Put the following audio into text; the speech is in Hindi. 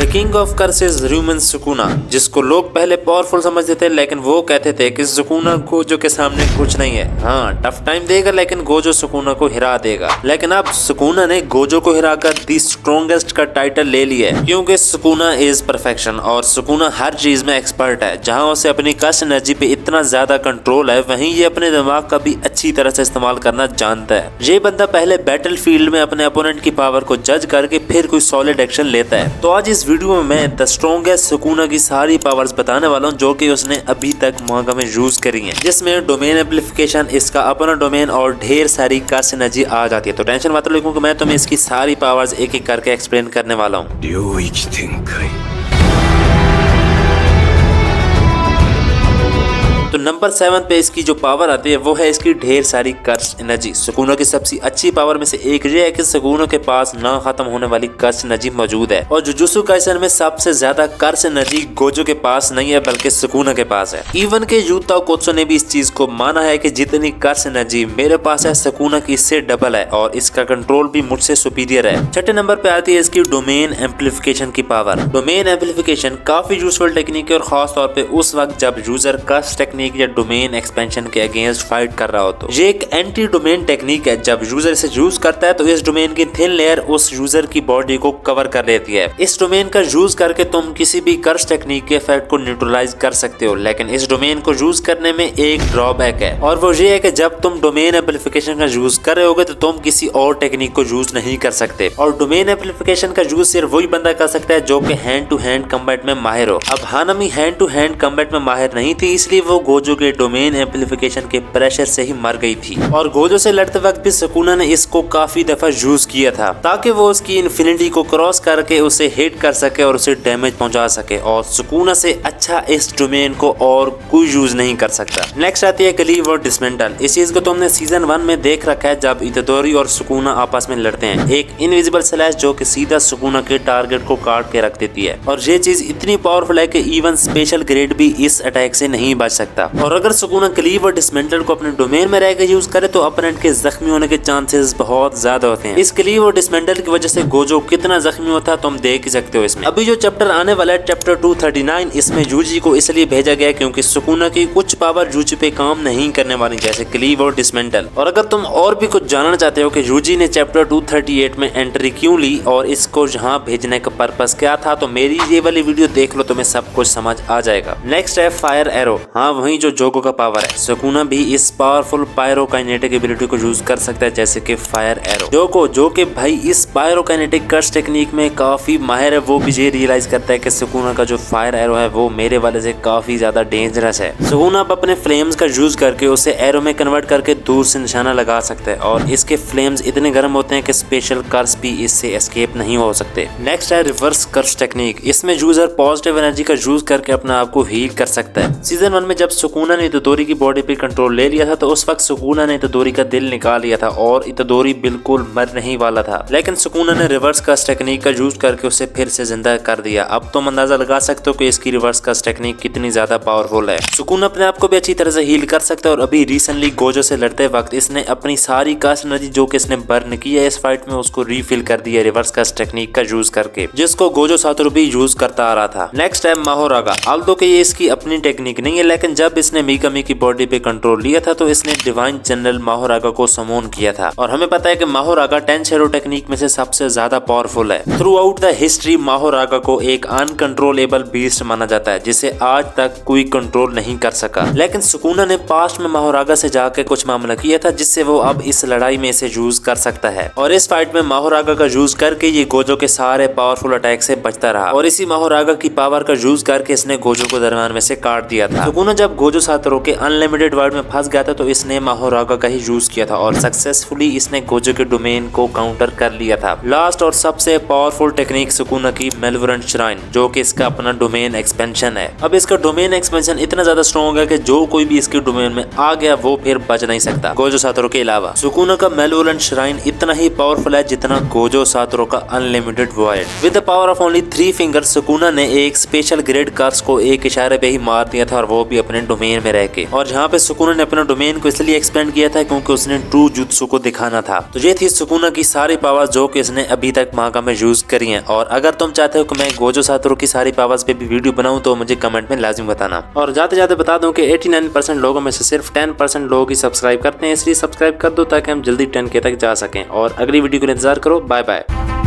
The king of curses Ryomen Sukuna, जिसको लोग पहले पावरफुल समझते थे, लेकिन वो कहते थे कि सुकुना गोजो के सामने कुछ नहीं है। हाँ, टफ टाइम देगा लेकिन गोजो सुकुना को हिरा देगा। लेकिन अब सुकुना ने गोजो को हिराकर दी स्ट्रॉन्गेस्ट का टाइटल ले लिया है, क्योंकि सुकुना इज परफेक्शन और सुकुना हर चीज में एक्सपर्ट है। जहाँ उसे अपनी कश एनर्जी पे इतना ज्यादा कंट्रोल है, वहीं ये अपने दिमाग का भी अच्छी तरह से इस्तेमाल करना जानता है। ये बंदा पहले बैटल फील्ड में अपने अपोनेंट की पावर को जज करके फिर कोई सॉलिड एक्शन लेता है। तो आज इस वीडियो में मैं द स्ट्रॉन्गेस्ट सुकुना की सारी पावर्स बताने वाला हूँ जो कि उसने अभी तक मांगा में यूज करी है, जिसमें डोमेन एम्प्लीफिकेशन, इसका अपना डोमेन और ढेर सारी कश एनर्जी आ जाती है। तो टेंशन मत लो क्योंकि मैं तुम्हें इसकी सारी पावर्स एक एक करके एक्सप्लेन करने वाला हूँ। तो नंबर 7 पे इसकी जो पावर आती है वो है इसकी ढेर सारी कर्स एनर्जी। सुकुना की सबसे अच्छी पावर में से एक ये है कि सुकुना के पास ना खत्म होने वाली कर्स एनर्जी मौजूद है, और जुजुत्सु काइसन में सबसे ज्यादा कर्स एनर्जी गोजो के पास नहीं है बल्कि सुकुना के पास है। इवन के यूता कोत्सो ने भी इस चीज को माना है कि जितनी कर्स एनर्जी मेरे पास है, सुकुना की इससे डबल है और इसका कंट्रोल भी मुझसे सुपीरियर है। छठे नंबर पे आती है इसकी डोमेन एम्प्लीफिकेशन की पावर। डोमेन एम्प्लीफिकेशन काफी यूजफुल टेक्निक है और खास तौर पे उस वक्त जब यूजर कर्स टेक्निक या डोमेन एक्सपेंशन के अगेंस्ट फाइट कर रहा हो। तो ये एक एंटी डोमेन टेक्निक है। जब यूजर इसे यूज करता है तो इस डोमेन की थिन लेयर उस यूजर की बॉडी को कवर कर लेती है। इस डोमेन का यूज करके तुम किसी भी कर्स टेक्निक के इफेक्ट को न्यूट्रलाइज कर सकते हो, लेकिन इस डोमेन को यूज करने में एक ड्रॉबैक है, और वो ये है कि जब तुम डोमेन एम्प्लीफिकेशन का यूज कर रहे होगे तो तुम किसी और टेक्निक को यूज नहीं कर सकते। और डोमेन एम्प्लीफिकेशन का यूज सिर्फ वही बंदा कर सकता है जो कि हैंड टू हैंड कम्बैट में माहिर हो। अब हानामी हैंड टू हैंड कम्बैट में माहिर नहीं थी, इसलिए वो गोजो के डोमेन एम्प्लीफिकेशन के प्रेशर से ही मर गई थी। और गोजो से लड़ते वक्त भी सुकुना ने इसको काफी दफा यूज किया था ताकि वो उसकी इन्फिनिटी को क्रॉस करके उसे हिट कर सके और उसे डैमेज पहुंचा सके, और सुकुना से अच्छा इस डोमेन को और कोई यूज नहीं कर सकता। नेक्स्ट आती है क्लीव और डिसमेंटल। इस चीज को तुमने सीजन 1 में देख रखा है जब इतादोरी और सुकुना आपस में लड़ते हैं। एक इनविजिबल स्लैश जो कि सीधा सुकुना के टारगेट को काट के रख देती है, और ये चीज इतनी पावरफुल है कि इवन स्पेशल ग्रेड भी इस अटैक से नहीं बच सकता। और अगर सुकुना क्लीव और डिसमेंटल को अपने डोमेन में रहकर यूज करे तो अपोनेंट के जख्मी होने के चांसेस बहुत ज्यादा होते हैं। इस क्लीव और डिसमेंटल की वजह से गोजो कितना जख्मी होता है तुम देख ही सकते हो। इसमें अभी जो चैप्टर आने वाला है चैप्टर 239, इसमें यूजी को इसलिए भेजा गया क्योंकि सुकुना की कुछ पावर यूजी पे काम नहीं करने वाली, जैसे क्लीव और डिसमेंटल। और अगर तुम और भी कुछ जानना चाहते हो कि यूजी ने चैप्टर 238 में एंट्री क्यों ली और इसको यहाँ भेजने का पर्पस क्या था, तो मेरी ये वाली वीडियो देख लो, तुम्हें सब कुछ समझ आ जाएगा। नेक्स्ट है फायर एरो। हाँ, वही जो जोगो का पावर है। सुकुना भी इस पावरफुल पायरोकाइनेटिक एबिलिटी को यूज कर सकता है, जैसे कि फायर एरो। जोगो जो कि भाई इस पायरोकाइनेटिक कर्स टेक्निक में काफी माहिर है, वो भी ये रियलाइज करता है कि सुकुना का जो फायर एरो है वो मेरे वाले से काफी ज्यादा डेंजरस है। सुकुना अब अपने फ्लेम्स का यूज करके उसे एरो में कन्वर्ट करके दूर से निशाना लगा सकता है, और इसके फ्लेम्स इतने गर्म होते हैं कि स्पेशल कर्स भी इससे एस्केप नहीं हो सकते। नेक्स्ट है रिवर्स कर्स टेक्निक। इसमें यूजर पॉजिटिव एनर्जी का यूज करके अपने आप को हील कर सकता है। सीजन 1 में जब सुकुना ने इतादोरी की बॉडी पे कंट्रोल ले लिया था तो उस वक्त सुकुना ने इतादोरी का दिल निकाल लिया था और इतादोरी बिल्कुल मर नहीं वाला था, लेकिन सुकुना ने रिवर्स कर्स टेक्निक का यूज करके उसे फिर से जिंदा कर दिया। अब तुम अंदाजा लगा सकते हो कि इसकी रिवर्स कर्स टेक्निक कितनी ज्यादा पावरफुल है। सुकुना अपने आप को भी अच्छी तरह से हील कर सकता है, और अभी रिसेंटली गोजो से लड़ते वक्त इसने अपनी सारी कर्स एनर्जी जो कि इसने बर्न की है इस फाइट में उसको रीफिल कर दिया रिवर्स कर्स टेक्निक का यूज करके, जिसको गोजो सातोरु भी यूज करता आ रहा था। नेक्स्ट है माहोरागा। आल्दो के ये इसकी अपनी टेक्निक नहीं है, लेकिन जब इसने मिकामी की बॉडी पे कंट्रोल लिया था तो इसने डिवाइन जनरल माहोरागा को समोन किया था, और हमें पता है कि माहोरागा 10 शैडो टेक्निक में से सबसे ज्यादा पावरफुल है। थ्रू आउट द हिस्ट्री माहोरागा को एक अनकंट्रोलेबल बीस्ट माना जाता है जिसे आज तक कोई कंट्रोल नहीं कर सका, लेकिन सुकुना ने पास्ट में माहोरागा से जाके कुछ मामला किया था जिससे वो अब इस लड़ाई में इसे यूज कर सकता है, और इस फाइट में माहोरागा का यूज करके ये गोजो के सारे पावरफुल अटैक से बचता रहा, और इसी माहोरागा की पावर का यूज करके इसने गोजो को दरमियान में से काट दिया था। सुकुना जब गोजो सातोरु के अनलिमिटेड वर्ल्ड में फंस गया था तो इसने माहोरागा का ही यूज किया था और सक्सेसफुली इसने गोजो के डोमेन को काउंटर कर लिया था। लास्ट और सबसे पावरफुल टेक्निक सुकुना की मेलवरेंट श्राइन, जो कि इसका अपना डोमेन एक्सपेंशन है। अब इसका डोमेन एक्सपेंशन इतना ज्यादा स्ट्रॉन्ग है कि जो कोई भी इसके डोमेन में आ गया वो फिर बच नहीं सकता, गोजो सातोरु के अलावा। सुकुना का मेलवरेंट श्राइन इतना ही पावरफुल है जितना गोजो सातोरु का unlimited void. With the power of only 3 fingers Sukuna ने एक स्पेशल ग्रेड कर्स को एक इशारे पे ही मार दिया था, और वो भी अपने डोमेन में रह के। और यहाँ पे सुकुना ने अपना डोमेन को इसलिए एक्सपेंड किया था क्योंकि उसने ट्रू जुत्सु को दिखाना था। तो ये थी सुकुना की सारी पावर्स जो कि इसने अभी तक मांगा में यूज करी हैं। और अगर तुम चाहते हो कि मैं गोजो सातोरू की सारी पावर्स पे भी वीडियो बनाऊं तो मुझे कमेंट में लाजिम बताना। और जाते जाते बता दूं कि 89% लोगों में से सिर्फ 10% लोग ही सब्सक्राइब करते हैं, इसलिए सब्सक्राइब कर दो ताकि हम जल्दी 10K तक जा सकें। और अगली वीडियो के लिए इंतजार करो। Bye bye.